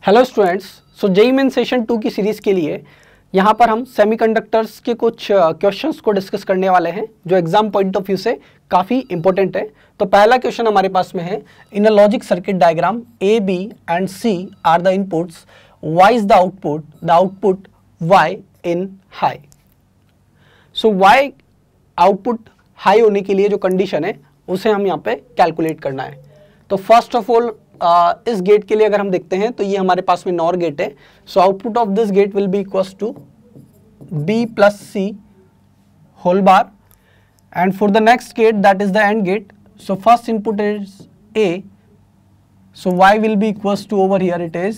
Hello students, सो JEE main session 2 की series के लिए यहाँ पर हम सेमीकंडक्टर्स के कुछ क्वेश्चंस को डिस्कस करने वाले हैं जो एग्जाम पॉइंट ऑफ व्यू से काफ़ी इंपॉर्टेंट है। तो पहला क्वेश्चन हमारे पास में है, in a logic circuit diagram A B and C are the inputs, Y is the output Y in high. So Y output high होने के लिए जो कंडीशन है उसे हम यहाँ पे कैलकुलेट करना है। तो फर्स्ट ऑफ ऑल इस गेट के लिए अगर हम देखते हैं तो ये हमारे पास में नॉर गेट है। So output of this gate will be equals to B plus C whole bar, and for the next gate that is the AND gate, so first input is A, so y will be equals to, over here it is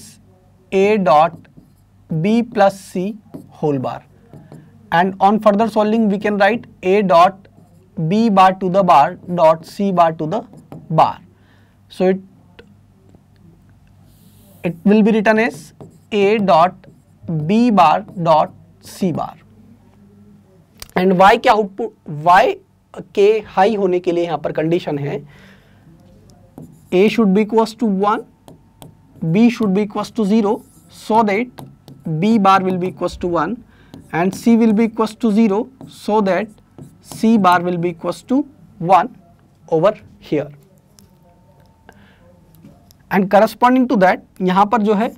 a dot b plus c whole bar, and on further solving we can write a dot b bar to the bar dot c bar to the bar. So it will be written as a dot b bar dot c bar, and y के output y के high होने के लिए यहाँ पर condition है a should be equals to 1, b should be equals to 0, so that b bar will be equals to 1 and c will be equals to 0, so that c bar will be equals to 1 over here. And corresponding to that, यहाँ पर जो है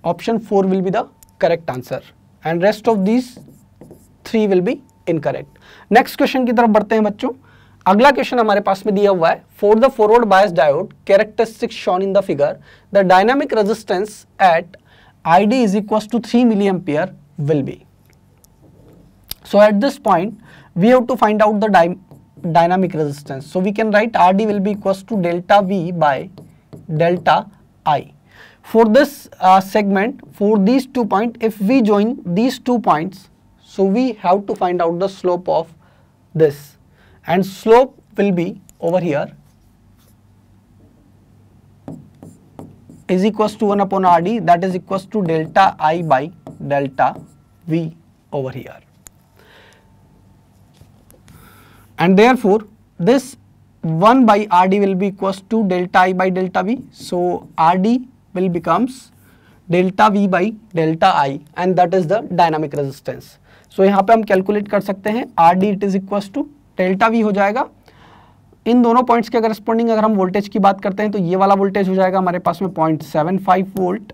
option 4 will be the correct answer and rest of these 3 will be incorrect. Next question की तरफ बढ़ते हैं बच्चों। अगला क्वेश्चन हमारे पास में दिया हुआ है, for the forward bias diode characteristics shown in the figure, the dynamic resistance at ID is equals to 3 milliampere will be. So at this point we have to find out the dynamic resistance. So we can write RD will be equals to delta V by delta I. For this segment, for these 2 points, if we join these 2 points, so we have to find out the slope of this, and slope will be over here is equals to 1 upon RD, that is equals to delta I by delta V over here, and therefore this 1 by RD will be equals to delta I by delta V. So RD will becomes delta V by delta I, and that is the dynamic resistance. So यहाँ पे हम calculate कर सकते हैं RD it is equals to delta V हो जाएगा। इन दोनों points के करस्पॉन्डिंग अगर हम वोल्टेज की बात करते हैं तो ये वाला वोल्टेज हो जाएगा हमारे पास में 0.75 वोल्ट,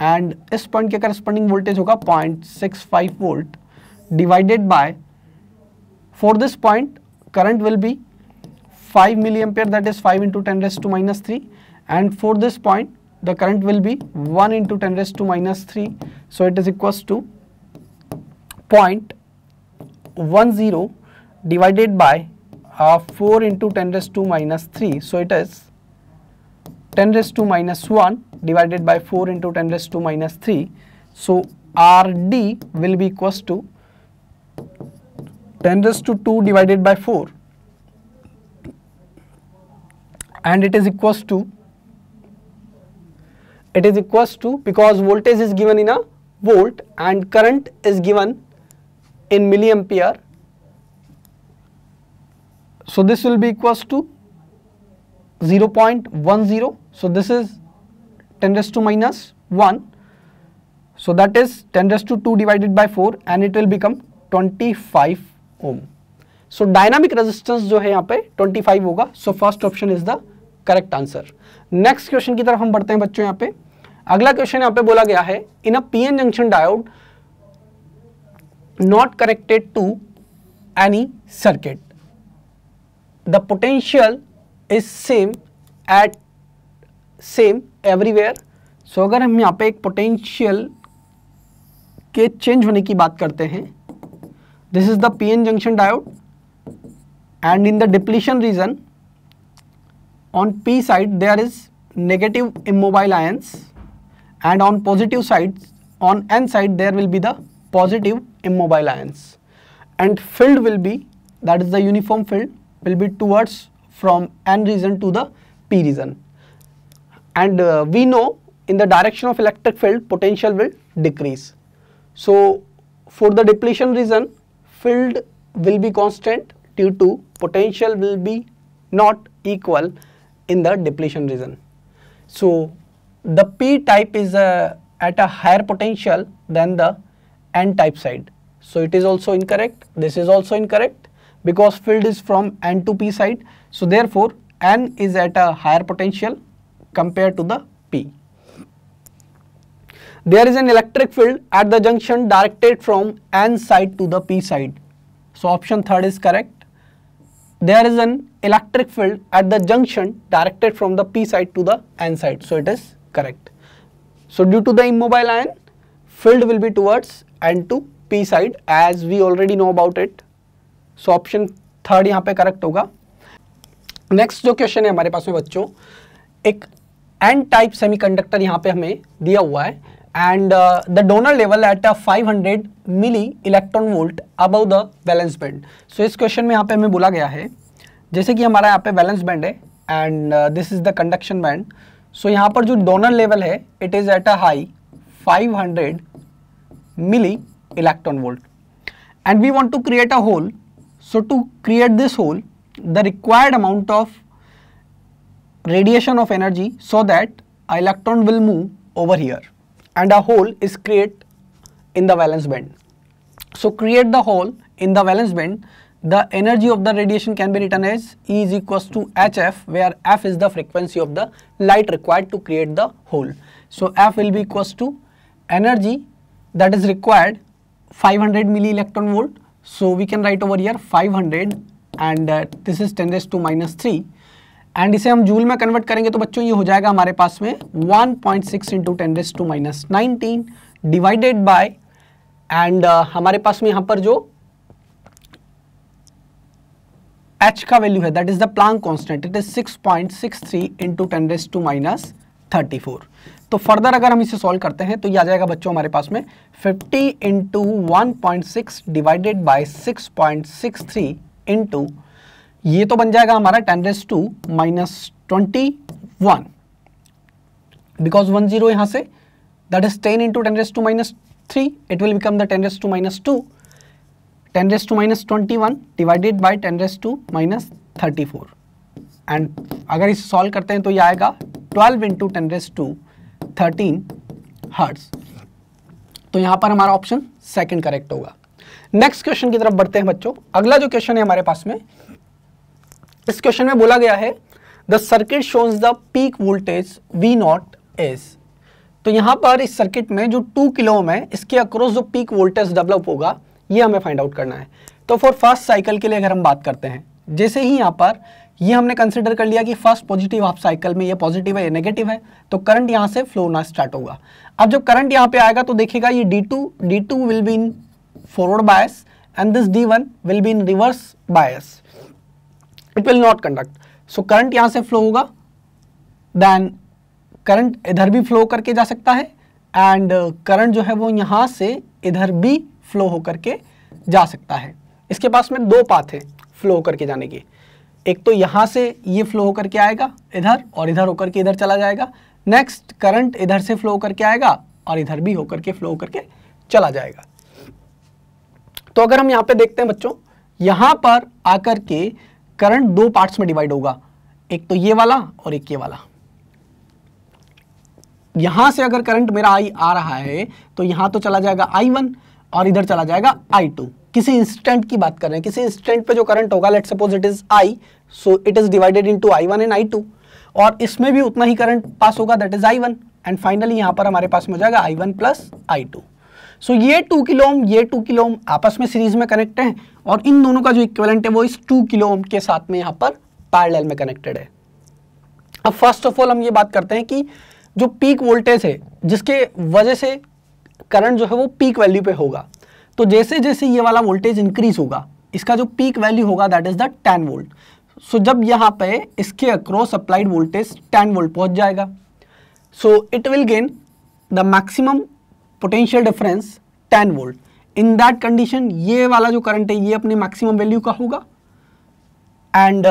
एंड इस पॉइंट के करस्पॉन्डिंग वोल्टेज होगा 0.65 volt divided bye, for this point current will be 5 milliampere, that is 5 into 10 raised to minus 3, and for this point the current will be 1 into 10 raised to minus 3, so it is equals to 0.10 divided by 4 into 10 raised to minus 3, so it is 10 raised to minus 1 divided by 4 into 10 raised to minus 3, so RD will be equals to 10 raised to 2 divided by 4, and it is equals to because voltage is given in a volt and current is given in milliampere, so this will be equals to 0.10, so this is 10 raised to minus 1, so that is 10 raised to 2 divided by 4, and it will become 25 ohm. So dynamic resistance जो है यहाँ पे 25 होगा। So first option is the correct answer. Next question की तरफ हम बढ़ते हैं बच्चों। यहाँ पे अगला क्वेश्चन यहाँ पे बोला गया है, in a PN junction diode not connected to any circuit, the potential is same everywhere. So अगर हम यहाँ पे एक पोटेंशियल के चेंज होने की बात करते हैं, this is the PN junction diode, and in the depletion region on P side there is negative immobile ions, and on positive sides on N side there will be the positive immobile ions, and field will be, that is the uniform field will be towards from N region to the P region, and we know in the direction of electric field potential will decrease. So for the depletion region field will be constant due to potential will be not equal in the depletion region. So the P type is at a higher potential than the N type side. So it is also incorrect. This is also incorrect because field is from N to P side. So therefore N is at a higher potential compared to the P. There is an electric field at the junction directed from N side to the P side. So option third is correct. There is an electric field at the junction directed from the P side to the N side. So it is correct. So due to the immobile ion, field will be towards N to P side as we already know about it. So option third यहाँ पे correct होगा. Next जो question है हमारे पास में बच्चों, एक एन टाइप सेमीकंडक्टर यहाँ पे हमें दिया हुआ है and the donor level at 500 milli electron volt above the valence band. So इस क्वेश्चन में यहाँ पे हमें बोला गया है जैसे कि हमारा यहाँ पे वैलेंस बैंड है and this is the conduction band. So यहाँ पर जो डोनर लेवल है it is at a high 500 milli electron volt and we want to create a hole. So to create this hole, the required amount of radiation of energy so that an electron will move over here and a hole is created in the valence band. So create the hole in the valence band. The energy of the radiation can be written as E is equals to HF, where F is the frequency of the light required to create the hole. So F will be equals to energy that is required 500 milli electron volt. So we can write over here 500 and this is 10 raised to minus 3 and इसे हम joule में convert करेंगे तो बच्चों ये हो जाएगा हमारे पास में 1.6 into 10 raised to minus 19 divided by and हमारे पास में यहाँ पर जो H का वैल्यू है that is the Planck constant, it is 6.63 into 10 raised to minus 34. तो फर्दर अगर हम इसे सॉल्व करते हैं तो ये आ जाएगा बच्चों हमारे पास में 50 into 1.6 डिवाइडेड बाय 6.63 into ये तो बन जाएगा हमारा 10 raised to minus 21 बिकॉज 10 यहाँ say that is 10 into 10 raised to minus 3 it will become the 10 raised to minus 2 10 raised to minus 21 divided by 10 raised to minus 34 and अगर इसे solve करते हैं तो ये आएगा 12 into 10 raised to 13 हर्ट्ज. तो यहां पर हमारा ऑप्शन सेकंड करेक्ट होगा. नेक्स्ट क्वेश्चन की तरफ बढ़ते हैं बच्चों. अगला जो क्वेश्चन है हमारे पास में, इस क्वेश्चन में बोला गया है the circuit shows the peak voltage V not is. तो यहां पर इस सर्किट में जो 2 किलो ओम है इसके अक्रॉस जो पीक वोल्टेज डेवलप होगा ये हमें फाइंड आउट करना है. तो फॉर फर्स्ट साइकिल के लिए अगर हम बात करते हैं, जैसे ही यहाँ पर ये हमने कंसिडर कर लिया कि फर्स्ट पॉजिटिव हाफ साइकिल में ये पॉजिटिव है ये नेगेटिव है, तो करंट यहाँ से फ्लो होना स्टार्ट होगा. अब जब करंट यहाँ पे आएगा तो देखिएगा ये D2 will be in forward bias and this D1 will be in reverse bias, it will not conduct. So current यहाँ से फ्लो होगा, देन करंट इधर भी फ्लो करके जा सकता है एंड करंट जो है वो यहाँ से इधर भी फ्लो होकर के जा सकता है. इसके पास में दो पाथ है फ्लो होकर के जाने के, एक तो यहाँ से ये फ्लो होकर के आएगा इधर और इधर होकर के इधर चला जाएगा. नेक्स्ट करंट इधर से फ्लो होकर के आएगा और इधर भी होकर के फ्लो होकर के चला जाएगा. तो अगर हम यहाँ पे देखते हैं बच्चों, यहाँ पर आकर के करंट दो पार्ट्स में डिवाइड होगा, एक तो ये वाला और एक ये वाला. यहां से अगर करंट मेरा I आ रहा है तो यहां तो चला जाएगा I1 और इधर चला जाएगा I2. किसी इंस्टेंट की बात कर रहे हैं, किसी इंस्टेंट पे जो करंट होगा, let's suppose it is I, so it is divided into I1 and I2 और इसमें भी उतना ही करंट पास होगा that is I1 and finally यहां पर हमारे पास में हो जाएगा I1 प्लस I2. सो ये 2 किलो ओम ये 2 किलो ओम आपस में सीरीज में कनेक्ट हैं और इन दोनों का जो इक्विवेलेंट है वो इस 2 किलो ओम के साथ में यहाँ पर पैरेलल में कनेक्टेड है. अब फर्स्ट ऑफ ऑल हम ये बात करते हैं कि जो पीक वोल्टेज है जिसके वजह से करंट जो है वो पीक वैल्यू पे होगा, तो जैसे जैसे ये वाला वोल्टेज इंक्रीज होगा इसका जो पीक वैल्यू होगा दैट इज द 10 वोल्ट. सो जब यहाँ पे इसके अक्रॉस अप्लाइड वोल्टेज 10 वोल्ट पहुंच जाएगा, सो it will gain the maximum potential difference 10 volt. In that condition ये वाला जो करंट है ये अपने मैक्सिमम वैल्यू का होगा एंड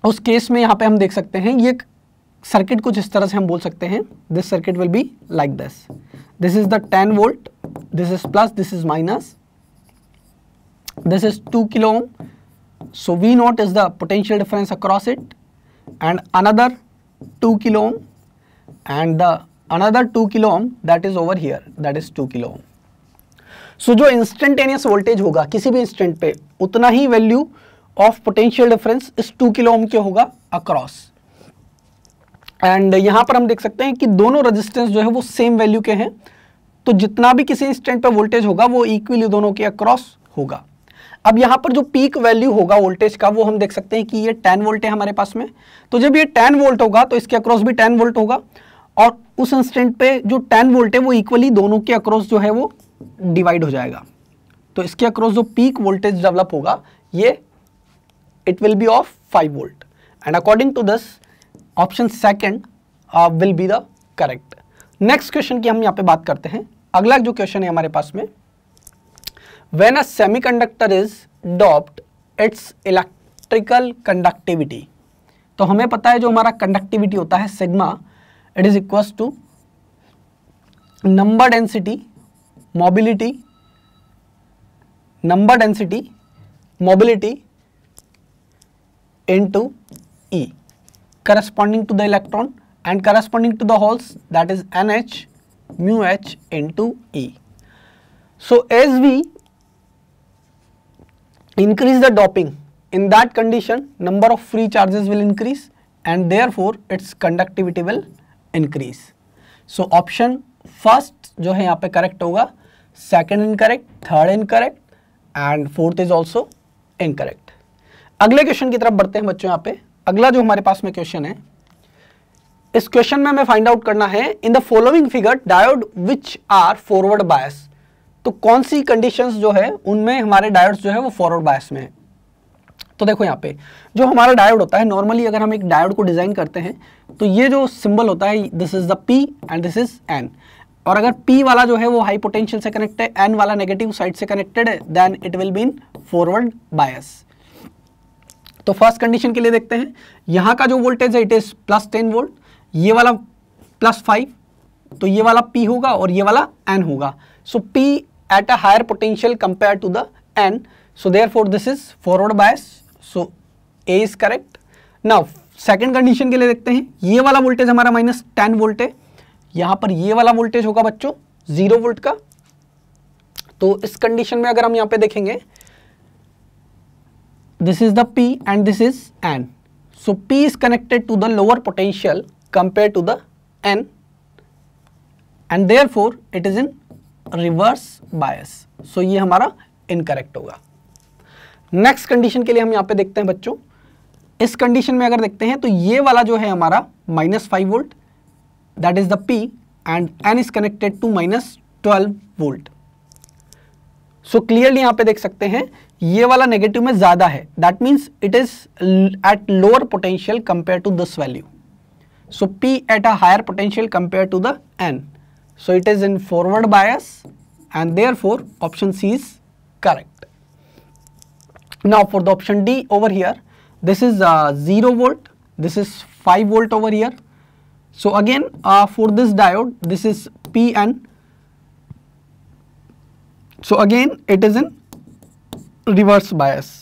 उस केस में यहाँ पे हम देख सकते हैं ये सर्किट कुछ इस तरह से हम बोल सकते हैं, this circuit will be like this. This is the 10 volt, this is plus, this is minus, this is 2 kilo ohm, so V naught is the potential difference across it and another 2 kilo ohm and the another 2 kilo ohm that is over here, that is 2 kilo ohm. सो जो instantaneous voltage होगा किसी भी instant पे, उतना ही value of potential difference इस 2 kilo ohm के होगा across. And यहां पर हम देख सकते हैं कि दोनों रेजिस्टेंस जो है वो सेम वैल्यू के हैं, तो जितना भी किसी इंस्टेंट पे वोल्टेज होगा वो इक्वली दोनों के अक्रॉस होगा। अब यहां पर जो पीक वैल्यू होगा वोल्टेज का वो हम देख सकते हैं कि ये 10 वोल्ट है हमारे पास में, तो जब ये 10 वोल्ट होगा तो इसके अक्रॉस भी 10 वोल्ट होगा, और उस इंस्टेंट पे जो 10 वोल्ट है वो इक्वली दोनों के अक्रॉस जो है वो डिवाइड हो जाएगा। तो इसके अक्रॉस जो पीक वोल्टेज डेवलप होगा ये it will be of 5 volt, and according to this option second will be the correct. Next question की हम यहाँ पे बात करते हैं। अगला जो क्वेश्चन है हमारे पास में, when a semiconductor is doped its electrical conductivity, तो हमें पता है जो हमारा कंडक्टिविटी होता है sigma, it is equals to number density mobility into E corresponding to the electron and corresponding to the holes, that is NH mu H into E. So as we increase the doping, in that condition number of free charges will increase and therefore its conductivity will increase. So option first जो है यहाँ पे correct होगा, second incorrect, third incorrect and fourth is also incorrect. अगले question की तरफ बढ़ते हैं बच्चों। यहाँ पे अगला जो हमारे पास में क्वेश्चन है, इस क्वेश्चन में हमें फाइंड आउट करना है in the following figure diode which are forward bias, तो कौन सी कंडीशंस जो है उनमें हमारे डायोड्स जो है वो फॉरवर्ड बायस में है। तो देखो यहाँ पे जो हमारा डायोड होता है, नॉर्मली अगर हम एक डायोड को डिजाइन करते हैं तो ये जो सिंबल होता है this is the P and this is N, और अगर P वाला जो है वो हाई पोटेंशियल से कनेक्ट है, N वाला नेगेटिव साइड से कनेक्टेड है, then it will be in forward bias. तो फर्स्ट कंडीशन के लिए देखते हैं, यहाँ का जो वोल्टेज है इट इज +10 वोल्ट, ये वाला +5, तो ये वाला P होगा और ये वाला N होगा। So P at a higher potential compare to the N, so therefore this is forward bias, so A is correct. Now second condition के लिए देखते हैं, ये वाला वोल्टेज हमारा -10 वोल्ट है, यहां पर ये वाला वोल्टेज होगा बच्चों 0 वोल्ट का। तो इस कंडीशन में अगर हम यहां पे देखेंगे, this is the P and this is N, so P is connected to the lower potential compare to the N and therefore it is in reverse bias, so ये हमारा इनकरेक्ट होगा। नेक्स्ट कंडीशन के लिए हम यहां पे देखते हैं बच्चों, इस कंडीशन में अगर देखते हैं तो ये वाला जो है हमारा -5 volt, that is the P and N is connected to -12 volt. So clearly यहाँ पे देख सकते हैं ये वाला नेगेटिव में ज्यादा है, that means it is at lower potential compare to this value, so P at a higher potential compare to the N, so it is in forward bias and therefore option C is correct. Now for the option D over here, this is 0 volt, this is 5 volt over here. So again for this diode this is PN, so again it is in reverse bias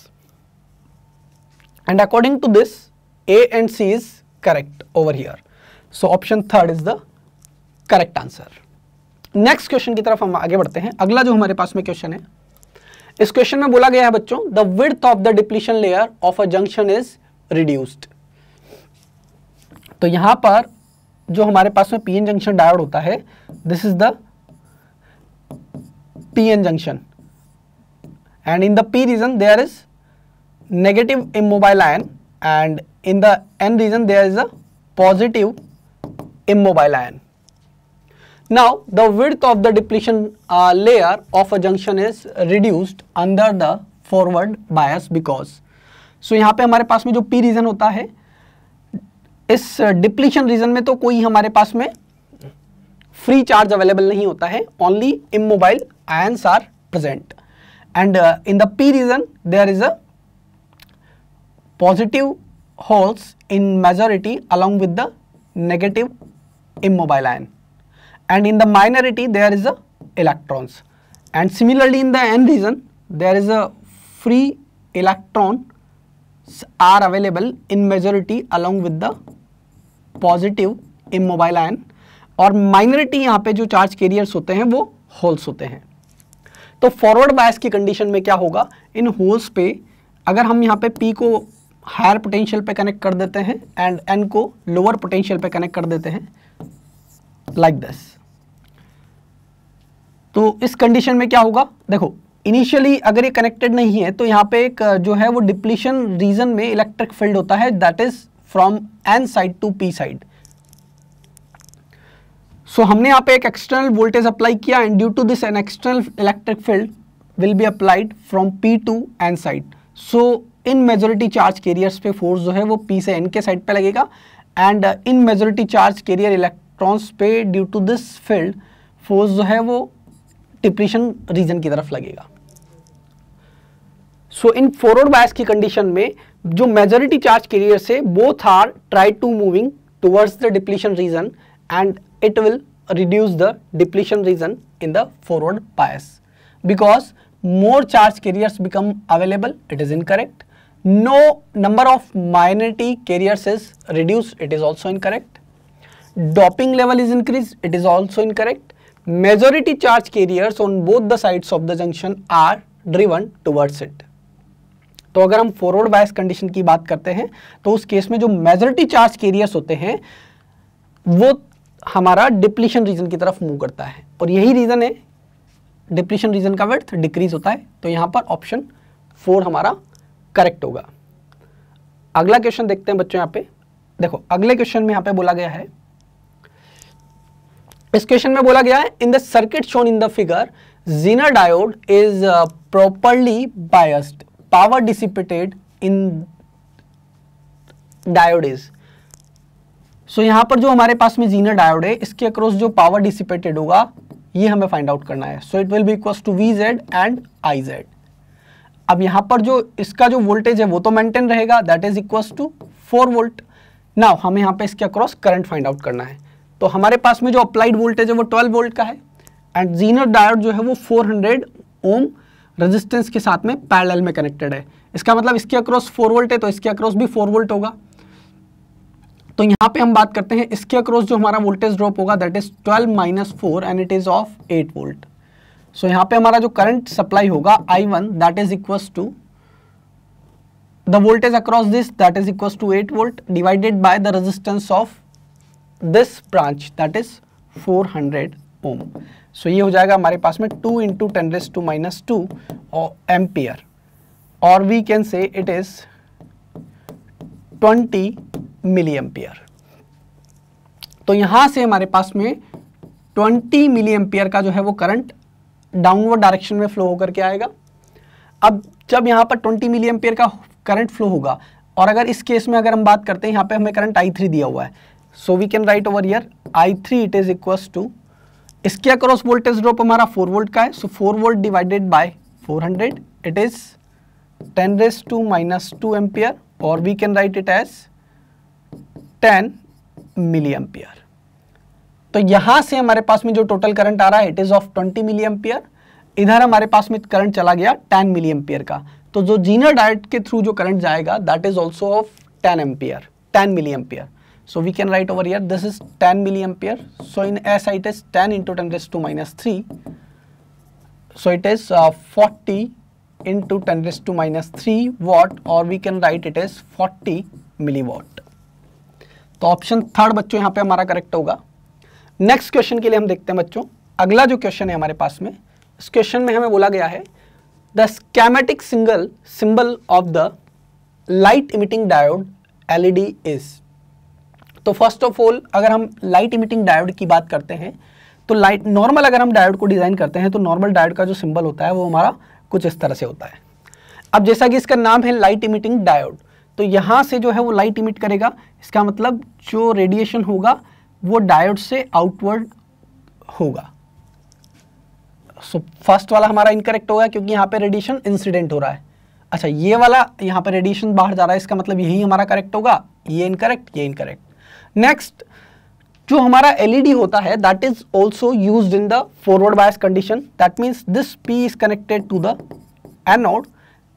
and according to this A and C is correct over here, so option third is the correct answer. Next question की तरफ हम आगे बढ़ते हैं। अगला जो हमारे पास में क्वेश्चन है, इस क्वेश्चन में बोला गया है बच्चों, the width of the depletion layer of a junction is reduced. तो यहां पर जो हमारे पास में पीएन जंक्शन डायोड होता है, this is the PN junction and in the P region there is negative immobile ion and in the N region there is a positive immobile ion. Now the width of the depletion layer of a junction is reduced under the forward bias because, so यहाँ पे हमारे पास में जो P reason होता है, इस depletion region में तो कोई हमारे पास में फ्री चार्ज अवेलेबल नहीं होता है, only immobile ions are present and in the P region there is a positive holes in majority along with the negative immobile ion, and in the minority there is a electrons, and similarly in the n region there is a free electrons are available in majority along with the positive immobile ion, और minority यहाँ पे जो charge carriers होते हैं वो holes होते हैं। तो फॉरवर्ड बायस की कंडीशन में क्या होगा, इन होल्स पे अगर हम यहाँ पे P को हायर पोटेंशियल पे कनेक्ट कर देते हैं एंड N को लोअर पोटेंशियल पे कनेक्ट कर देते हैं लाइक दिस, तो इस कंडीशन में क्या होगा, देखो इनिशियली अगर ये कनेक्टेड नहीं है तो यहाँ पे एक जो है वो डिप्लीशन रीजन में इलेक्ट्रिक फील्ड होता है that is from N side to P side. So हमने यहाँ पे एक एक्सटर्नल वोल्टेज अप्लाई किया and due to this an external electric field will be applied from P to N side. So इन majority charge carriers पे force जो है वो P से N के साइड पे लगेगा एंड इन मेजॉरिटी चार्ज कैरियर इलेक्ट्रॉन्स पे due to this field force जो है वो डिप्लीशन रीजन की तरफ लगेगा। सो इन फॉरवर्ड बायस की कंडीशन में जो मेजॉरिटी चार्ज कैरियर से both are try to moving towards the depletion region and it will reduce the depletion region in the forward bias because more charge carriers become available. It is incorrect. No number of minority carriers is reduced. It is also incorrect. Doping level is increased. It is also incorrect. Majority charge carriers on both the sides of the junction are driven towards it. तो अगर हम forward bias condition की बात करते हैं तो उस case में जो मेजॉरिटी चार्ज कैरियर्स होते हैं वो हमारा डिप्लीशन रीजन की तरफ मूव करता है और यही रीजन है डिप्लीशन रीजन का विड्थ डिक्रीज होता है। तो यहां पर ऑप्शन 4 हमारा करेक्ट होगा। अगला क्वेश्चन देखते हैं बच्चों। यहां पे देखो अगले क्वेश्चन में यहां पे बोला गया है, इस क्वेश्चन में बोला गया है in the circuit shown in the figure zener diode is properly biased, power dissipated in diode is. So यहाँ पर जो हमारे पास में ज़ीनर डायोड है इसके अक्रॉस जो पावर डिसिपेटेड होगा ये हमें फाइंड आउट करना है। So it will be equals to VZ and IZ। अब यहाँ पर जो इसका जो वोल्टेज है वो तो मेंटेन रहेगा that is equals to 4 volt. Now हमें यहाँ पे इसके अक्रॉस करंट फाइंड आउट करना है। तो हमारे पास में जो अप्लाइड वोल्टेज है वो 12 वोल्ट का है एंड ज़ीनर डायोड जो है वो 400 ओम रेजिस्टेंस के साथ में पैरेलल में कनेक्टेड है। इसका मतलब इसके अक्रॉस 4 वोल्ट है तो इसके अक्रॉस भी 4 वोल्ट होगा। तो यहाँ पे हम बात करते हैं इसके अक्रॉस जो हमारा वोल्टेज ड्रॉप होगा that is 12 minus 4 and it is of 8 volt. So यहाँ पे हमारा जो करंट सप्लाई होगा I1 that is equals to the voltage across this that is equals to 8 volt divided by the resistance of this branch that is 400 ohm. So ये हो जाएगा हमारे पास में 2 इंटू 10⁻⁻² एम्पियर और we can say it is 20 milli ampere. तो यहां से हमारे पास में 20 मिली एम्पियर का जो है वो करंट डाउनवर्ड डायरेक्शन में फ्लो होकर के आएगा। अब जब यहां पर 20 मिली एम्पियर का करंट फ्लो होगा और अगर इस केस में अगर हम बात करते हैं यहाँ पे हमें करंट I3 दिया हुआ है so we can write over here I3 it is equals to इसके अक्रॉस वोल्टेज ड्रॉप हमारा 4 वोल्ट का है so 4 volt divided by 400 it is 10⁻⁻² ampere और we can write it as 10 milli ampere. तो यहां से हमारे पास में जो टोटल करंट आ रहा है it is of 20 milliampere. इधर हमारे पास में करंट चला गया 10 मिली एम्पियर का। तो जो ज़ीनर डायोड के थ्रू जो करंट जाएगा that is also of 10 ampere 10 milli ampere. So we can write over here this is 10 milli ampere. So in SI it is 10 into 10⁻³ so it is 40 into 10⁻³ watt और we can write it is 40 milli watt. तो option 3 बच्चों यहाँ पे हमारा correct होगा। Next question के लिए हम देखते हैं बच्चों। अगला जो क्वेश्चन है हमारे पास में, इस क्वेश्चन में हमें बोला गया है the schematic symbol of the light emitting diode LED is. तो फर्स्ट ऑफ ऑल अगर हम लाइट इमिटिंग डायोड की बात करते हैं तो लाइट नॉर्मल अगर हम डायोड को डिजाइन करते हैं तो नॉर्मल डायोड का जो सिंबल होता है वो हमारा कुछ इस तरह से होता है। अब जैसा कि इसका नाम है लाइट इमिटिंग डायोड, तो यहाँ से जो है वो लाइट इमिट करेगा। इसका मतलब जो रेडिएशन होगा वो डायोड से आउटवर्ड होगा। सो फर्स्ट वाला हमारा इनकरेक्ट होगा क्योंकि यहाँ पे रेडिएशन इंसिडेंट हो रहा है। अच्छा ये वाला यहाँ पे रेडिएशन बाहर जा रहा है, इसका मतलब यही हमारा करेक्ट होगा। ये इनकरेक्ट, ये इनकरेक्ट। नेक्स्ट जो हमारा LED होता है that is also used in the forward bias condition. That means this P is connected to the anode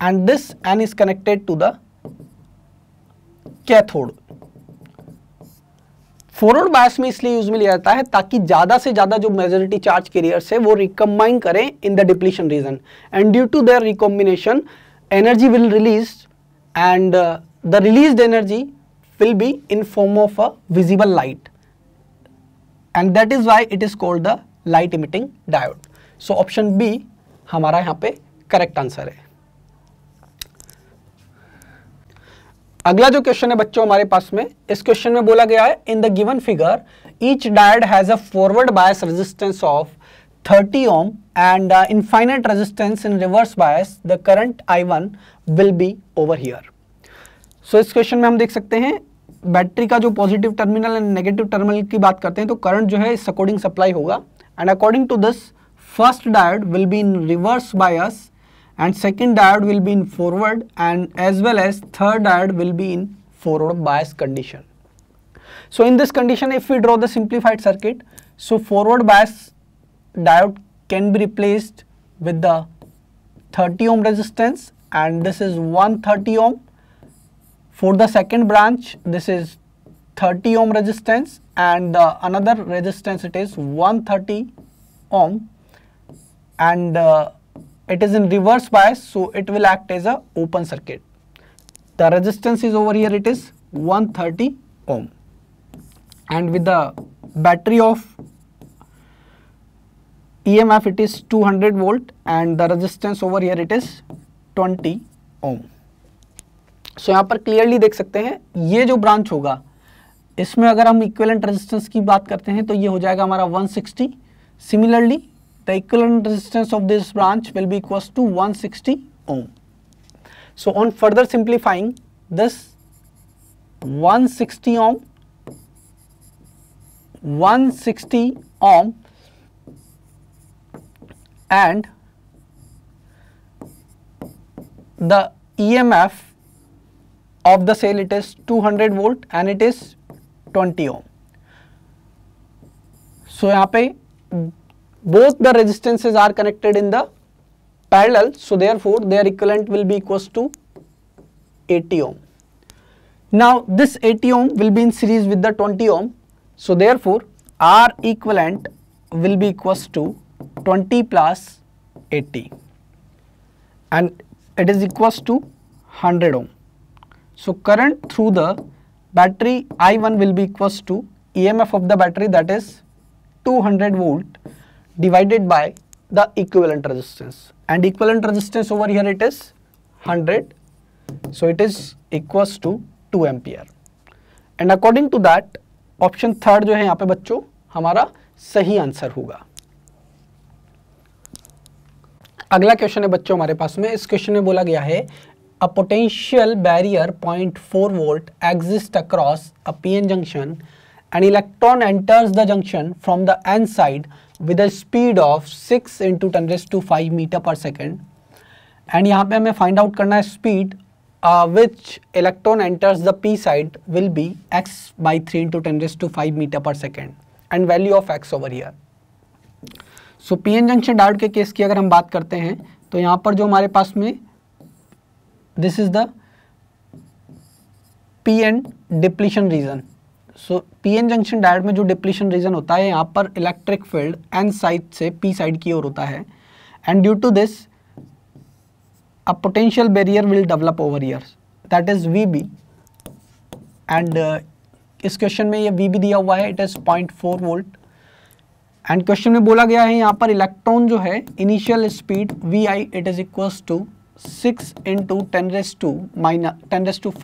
and this N is connected to the cathode. Forward bias में इसलिए use में लिया जाता है ताकि ज्यादा से ज्यादा जो मेजॉरिटी चार्ज कैरियर्स है वो रिकम्बाइन करें in the depletion region, and due to their recombination energy will release, and the released energy will be in form of a visible light, and that is why it is called the light emitting diode. So option B हमारा यहाँ पे correct answer है। अगला जो question है बच्चों हमारे पास में, इस क्वेश्चन में बोला गया है in the given figure each diode has a forward bias resistance of 30 ohm and infinite resistance in reverse bias, the current I1 will be over here. सो इस क्वेश्चन में हम देख सकते हैं बैटरी का जो positive terminal and negative terminal की बात करते हैं तो करंट जो है इस अकॉर्डिंग सप्लाई होगा, and according to this first diode will be in reverse bias and second diode will be in forward and as well as third diode will be in forward bias condition. So in this condition if we draw the simplified circuit, so forward bias diode can be replaced with the 30 ohm resistance, and this is 130 ohm. For the second branch, this is 30 ohm resistance, and another resistance it is 130 ohm, and it is in reverse bias, so it will act as a open circuit. The resistance is over here, it is 130 ohm, and with the battery of EMF it is 200 volt, and the resistance over here it is 20 ohm. सो यहाँ पर clearly देख सकते हैं ये जो branch होगा इसमें अगर हम इक्विवेलेंट रेजिस्टेंस की बात करते हैं तो ये हो जाएगा हमारा 160. Similarly the equivalent resistance of this branch will be equals to 160 ohm. So on further simplifying this 160 ohm, 160 ohm and the EMF of the cell it is 200 volt and it is 20 ohm. So यहाँ पे both the resistances are connected in the parallel, so therefore their equivalent will be equals to 80 ohm. Now this 80 ohm will be in series with the 20 ohm, so therefore R equivalent will be equals to 20 plus 80, and it is equals to 100 ohm. So current through the battery I1 will be equals to EMF of the battery, that is 200 volt divided by the equivalent resistance, and equivalent resistance over here it is 100, so it is equals to 2 ampere, and according to that option third जो है यहाँ पे बच्चों हमारा सही answer होगा। अगला question है बच्चों हमारे पास में, इस क्वेश्चन में बोला गया है a potential barrier 0.4 volt exists across a PN junction. An electron enters the junction from the N side with a speed of 6 into 10 raised to 5 meter per second. And यहाँ पे हमें find out करना है speed which electron enters the P side will be x by 3 into 10 raised to 5 meter per second, and value of x over here. So PN junction diode के case की अगर हम बात करते हैं तो यहाँ पर जो हमारे पास में this is the PN depletion region. So PN junction diode में जो डिप्लीशन रीजन होता है यहाँ पर इलेक्ट्रिक फील्ड N साइड से P साइड की ओर होता है, and due to this a potential barrier will develop over here, that is VB, and इस क्वेश्चन में ये VB दिया हुआ है, it is 0.4 volt, and question में बोला गया है यहाँ पर इलेक्ट्रॉन जो है initial speed VI it is equals to 6 into 10 raised to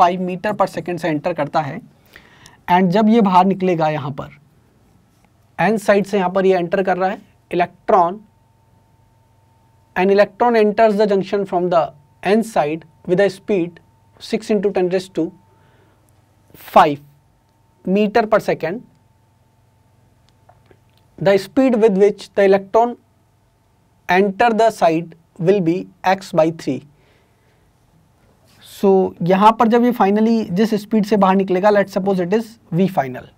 5 metre per second से एंटर करता है, एंड जब ये बाहर निकलेगा यहाँ पर N साइड से यहाँ पर ये एंटर कर रहा है electron, and electron enters the junction from the N side with a speed 6 into 10 raised to 5 metre per second. The speed with which the electron enter the site will be x by 3. So यहाँ पर जब ये finally जिस speed से बाहर निकलेगा, let suppose it is v final.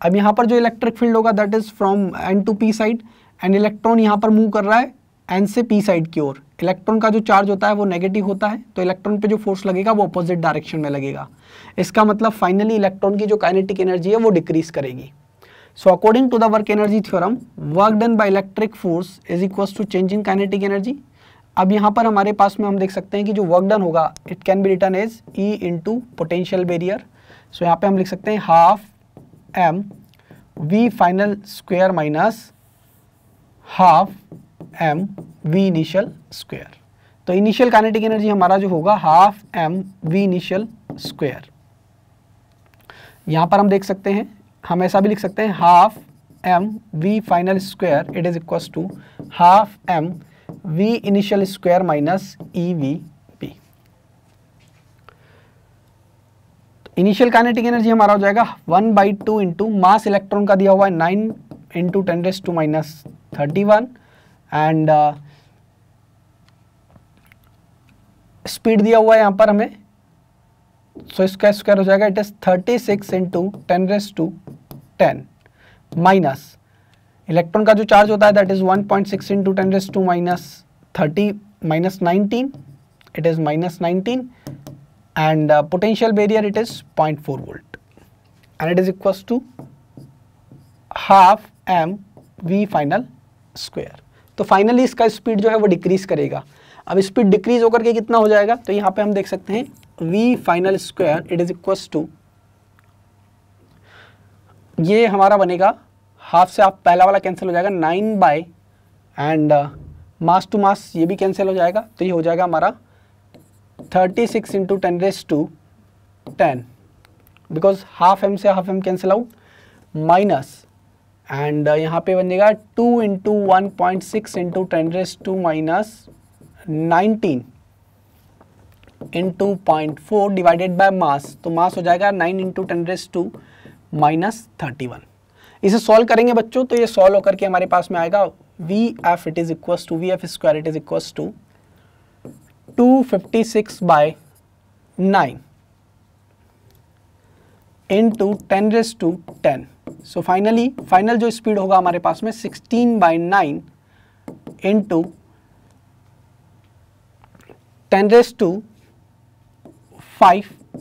अब यहाँ पर जो इलेक्ट्रिक फील्ड होगा that is from n to p side, and electron यहाँ पर मूव कर रहा है n से p साइड की ओर. इलेक्ट्रॉन का जो चार्ज होता है वो नेगेटिव होता है, तो इलेक्ट्रॉन पे जो फोर्स लगेगा वो अपोजिट डायरेक्शन में लगेगा. इसका मतलब फाइनली इलेक्ट्रॉन की जो काइनेटिक एनर्जी है वो डिक्रीज करेगी. So according to the work energy theorem, work done by electric force is equals to change in kinetic energy. अब यहाँ पर हमारे पास में हम देख सकते हैं कि जो वर्क डन होगा it can be written as E into potential barrier. So यहाँ पे हम लिख सकते हैं half m v final square minus half m v initial square. तो इनिशियल काइनेटिक एनर्जी हमारा जो होगा half m v initial square. यहाँ पर हम देख सकते हैं, हम ऐसा भी लिख सकते हैं half m v final square it is equals to half m v initial square minus E V P. Initial kinetic energy हमारा हो जाएगा 1/2 इंटू मास इलेक्ट्रॉन का दिया हुआ है 9 इंटू 10⁻31 एंड स्पीड दिया हुआ है यहाँ पर हमें, सो इसका स्क्वायर हो जाएगा it is 36 into 10⁻10 minus electron का जो चार्ज होता है that is 1.6 into 10⁻30 minus 19 it is minus 19 and potential barrier it is 0.4 volt and it is equals to half m v final square. तो फाइनली इसका speed जो है वो decrease करेगा। अब स्पीड डिक्रीज होकर के कितना हो जाएगा, तो यहाँ पे हम देख सकते हैं v final square it is equals to, ये हमारा बनेगा हाफ से हाफ पहला वाला कैंसिल हो जाएगा 9 by and mass to mass ये भी कैंसिल हो जाएगा, तो ये हो जाएगा हमारा 36 इंटू 10⁻10 बिकॉज हाफ m से half m cancel out minus and यहाँ पे बनेगा 2 into 1.6 into 10⁻19 into 0.4 divided by mass, तो मास हो जाएगा 9 इंटू 10⁻31। इसे सॉल्व करेंगे बच्चों, तो ये सॉल्व होकर के हमारे पास में आएगा Vf it is equals to Vf square it is equals to 256/9 into 10⁻10। So final जो स्पीड होगा हमारे पास में 16/9 इंटू 10⁵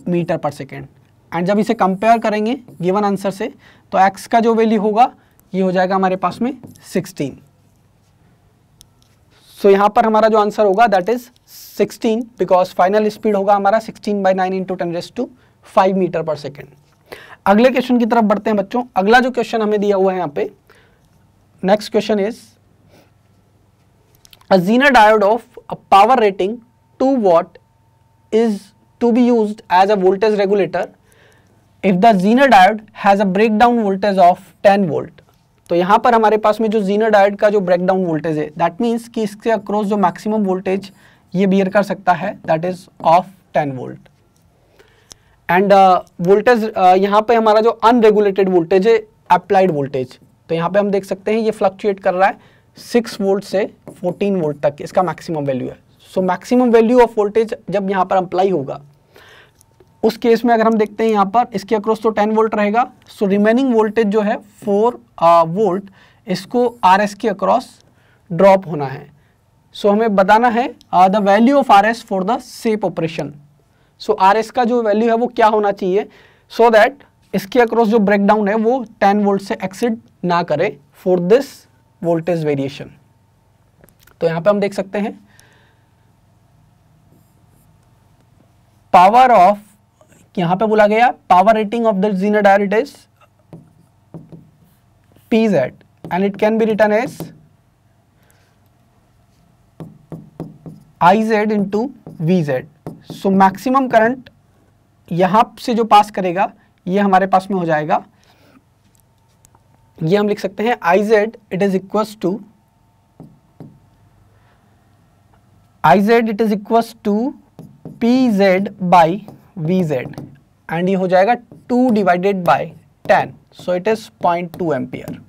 मीटर पर सेकेंड। एंड जब इसे कंपेयर करेंगे गिवन आंसर से, तो x का जो वैल्यू होगा ये हो जाएगा हमारे पास में 16। सो यहाँ पर हमारा जो आंसर होगा that is 16 because final speed होगा हमारा 16/9 इंटू 10⁵ मीटर पर सेकेंड। अगले क्वेश्चन की तरफ बढ़ते हैं बच्चों। अगला जो क्वेश्चन हमें दिया हुआ है यहाँ पे, next question is a zener diode of a power rating 2 watt is to be used as a voltage regulator if the Zener diode has a breakdown voltage of 10 volt। तो यहाँ पर हमारे पास में जो Zener diode का जो breakdown voltage है दैट मीन्स कि इसके अक्रॉस जो मैक्सिमम वोल्टेज ये बियर कर सकता है that is of 10 volt. End voltage यहाँ पे हमारा जो अनरेगुलेटेड वोल्टेज है अप्लाइड वोल्टेज, तो यहाँ पे हम देख सकते हैं ये फ्लक्चुएट कर रहा है 6 वोल्ट से 14 वोल्ट तक इसका मैक्सिमम वैल्यू है। So maximum value of voltage जब यहाँ पर अप्लाई होगा उस केस में अगर हम देखते हैं यहाँ पर इसके अक्रॉस तो 10 वोल्ट रहेगा, सो रिमेनिंग वोल्टेज जो है 4 वोल्ट इसको RS के अक्रॉस ड्रॉप होना है। सो हमें बताना है the value of RS for the shape operation. So RS का जो वैल्यू है वो क्या होना चाहिए सो दैट इसके अक्रॉस जो ब्रेकडाउन है वो 10 वोल्ट से एक्सीड ना करे फॉर दिस वोल्टेज वेरिएशन। तो यहाँ पे हम देख सकते हैं पावर ऑफ, यहाँ पे बोला गया power rating of the Zener diode is PZ and it can be written as IZ into VZ। So maximum current यहां से जो पास करेगा ये हमारे पास में हो जाएगा, ये हम लिख सकते हैं IZ it is equals to PZ by VZ and ये हो जाएगा 2 divided by 10, so it is 0.2 ampere.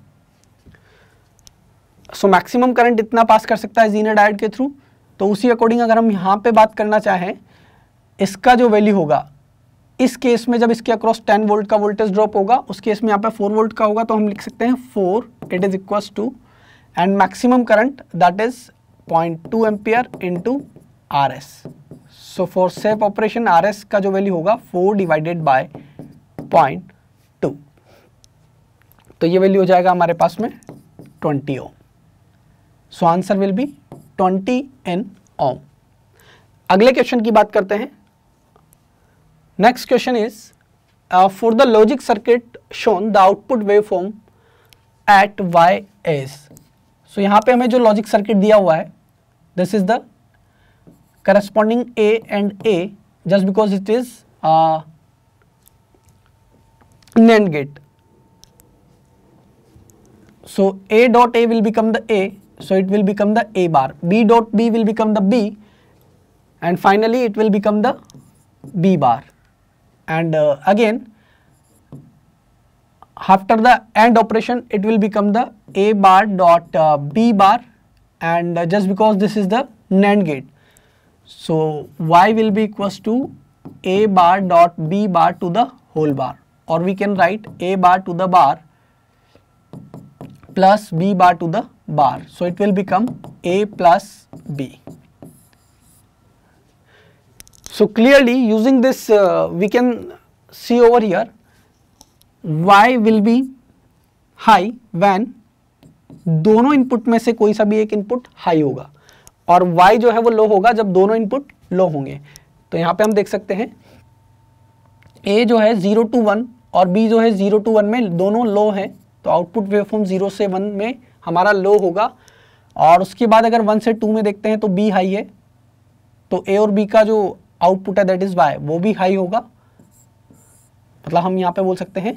So maximum current इतना पास कर सकता है Zener diode के थ्रू। तो उसी अकॉर्डिंग अगर हम यहाँ पे बात करना चाहें इसका जो वैल्यू होगा इस केस में जब इसके अक्रॉस 10 वोल्ट का वोल्टेज ड्रॉप होगा उस केस में यहाँ पे 4 वोल्ट का होगा, तो हम लिख सकते हैं 4 it is equals to and maximum current that is 0.2 ampere into RS। So for safe operation RS का जो वैल्यू होगा 4 डिवाइडेड बाय 0.2। तो ये वैल्यू हो जाएगा हमारे पास में 20 ohm. So answer will be 20 in ohm. अगले क्वेश्चन की बात करते हैं। Next question is for the logic circuit shown the output wave form at y is। So यहाँ पे हमें जो लॉजिक सर्किट दिया हुआ है, this is the corresponding a एंड a just because it is NAND gate. So a dot a will become the a, so it will become the a bar. B dot b will become the b, and finally it will become the b bar. And again after the AND operation it will become the a bar dot b bar, and just because this is the NAND gate, so y will be equals to a bar dot b bar to the whole bar, or we can write a bar to the bar plus b bar to the bar, so it will become a plus b. So clearly using this we can see over here y will be high when दोनों input में से कोई सा भी एक input high होगा, और y जो है वो लो होगा जब दोनों इनपुट लो होंगे। तो यहाँ पे हम देख सकते हैं a जो है 0 to 1 और b जो है 0 to 1 में दोनों लो हैं, तो आउटपुट वेवफॉर्म 0 से 1 में हमारा लो होगा। और उसके बाद अगर 1 से 2 में देखते हैं तो b हाई है, तो a और b का जो आउटपुट है दैट इज y वो भी हाई होगा। मतलब हम यहाँ पे बोल सकते हैं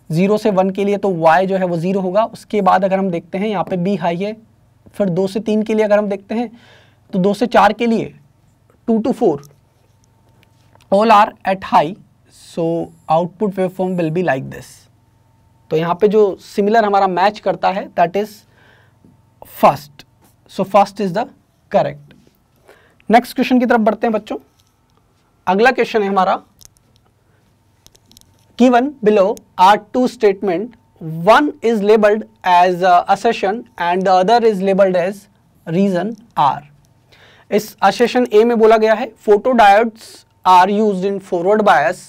0 से 1 के लिए तो y जो है वो 0 होगा। उसके बाद अगर हम देखते हैं यहाँ पे b हाई है, फिर 2 से 3 के लिए अगर हम देखते हैं तो 2 से 4 के लिए 2 to 4 all are at high, so output waveform will be like this। तो यहाँ पे जो सिमिलर हमारा मैच करता है that is first, so first is the correct. Next question की तरफ बढ़ते हैं बच्चों। अगला क्वेश्चन है हमारा, given below are two statement, one is labeled as assertion and the other is labeled as reason R। इस assertion A में बोला गया है photodiodes are used in forward bias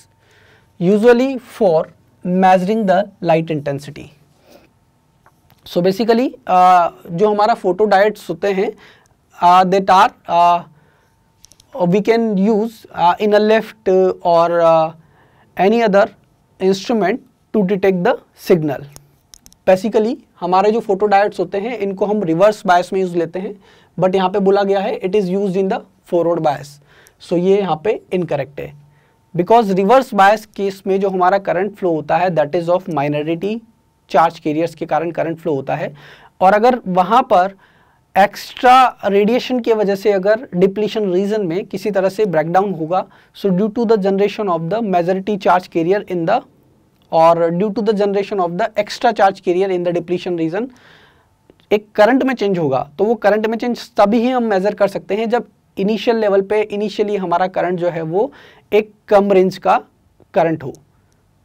usually for measuring the light intensity। So basically जो हमारा photodiodes होते हैं that are we can use in a left or any other instrument to detect the signal. Basically हमारे जो photodiodes होते हैं इनको हम रिवर्स बायस में यूज लेते हैं, बट यहाँ पे बोला गया है it is used in the forward bias. So ये यहाँ पे इनकरेक्ट है, बिकॉज रिवर्स बायस केस में जो हमारा करंट फ्लो होता है that is of minority charge carriers के कारण करंट फ्लो होता है। और अगर वहाँ पर एक्स्ट्रा रेडिएशन की वजह से अगर डिप्लीशन रीजन में किसी तरह से ब्रेकडाउन होगा, so due to the generation of the majority charge carrier in the और due to the generation of the extra charge carrier in the depletion region एक करंट में चेंज होगा। तो वो करंट में चेंज तभी ही हम मेजर कर सकते हैं जब इनिशियल लेवल पे इनिशियली हमारा करंट जो है वो एक कम रेंज का करंट हो।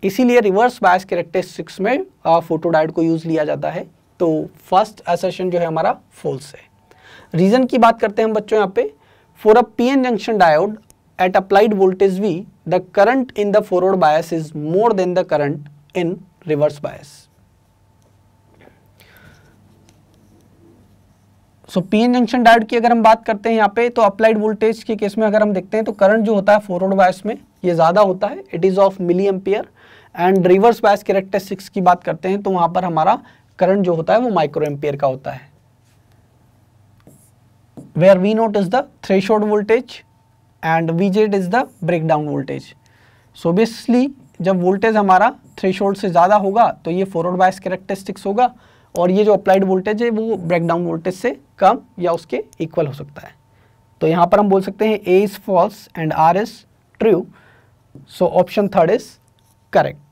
इसीलिए रिवर्स बायस कैरेक्टरिस्टिक्स में फोटोडायोड को यूज लिया जाता है। तो फर्स्ट असर्शन जो है हमारा फॉल्स है। रीजन की बात करते हैं हम बच्चों यहाँ पे, for a PN junction diode at applied voltage V the current in the forward bias is more than the current in reverse bias. So PN junction diode की अगर हम बात करते हैं यहाँ पे, तो अप्लाइड वोल्टेज के केस में अगर हम देखते हैं तो करंट जो होता है फॉरवर्ड बायस में ये ज़्यादा होता है, it is of milliampere. And reverse bias characteristics की बात करते हैं तो वहाँ पर हमारा करंट जो होता है वो माइक्रो एम्पियर का होता है, where V naught is the threshold voltage and Vz is the breakdown voltage। So obviously जब वोल्टेज हमारा थ्रेशोल्ड से ज़्यादा होगा तो ये फॉरवर्ड बायस कैरेक्टरिस्टिक्स होगा, और ये जो अप्लाइड वोल्टेज है वो ब्रेकडाउन वोल्टेज से कम या उसके इक्वल हो सकता है। तो यहाँ पर हम बोल सकते हैं A is false and R is true, so option third is correct.